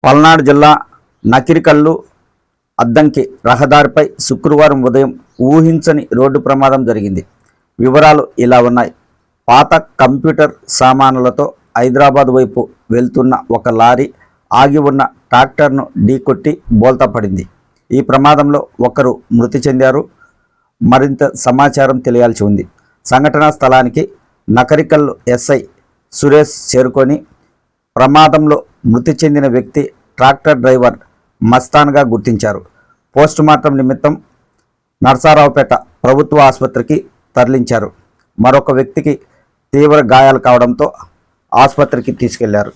పల్నాడు జిల్లా నకిరికల్లు అద్దంకి రహదారిపై శుక్రవారం ఉదయం ఊహించని రోడ్డు ప్రమాదం జరిగింది. వివరాలు ఇలా ఉన్నాయి. పాత కంప్యూటర్ సామానులతో హైదరాబాద్ వైపు వెళ్తున్న ఒక లారీ ఆగి ఉన్న ట్రాక్టర్ను ఢీకొట్టి బోల్తా పడింది. ఈ ప్రమాదంలో ఒకరు మృతి చెందారు. మరింత సమాచారం తెలియాల్సి ఉంది. సంఘటనా స్థలానికి నకరికల్లు ఎస్ఐ సురేష్ చేరుకొని ప్రమాదంలో మృతి చెందిన వ్యక్తి ట్రాక్టర్ డ్రైవర్ మస్తాన్గా గుర్తించారు. పోస్టుమార్టం నిమిత్తం నర్సారావుపేట ప్రభుత్వ ఆసుపత్రికి తరలించారు. మరొక వ్యక్తికి తీవ్ర గాయాలు కావడంతో ఆసుపత్రికి తీసుకెళ్లారు.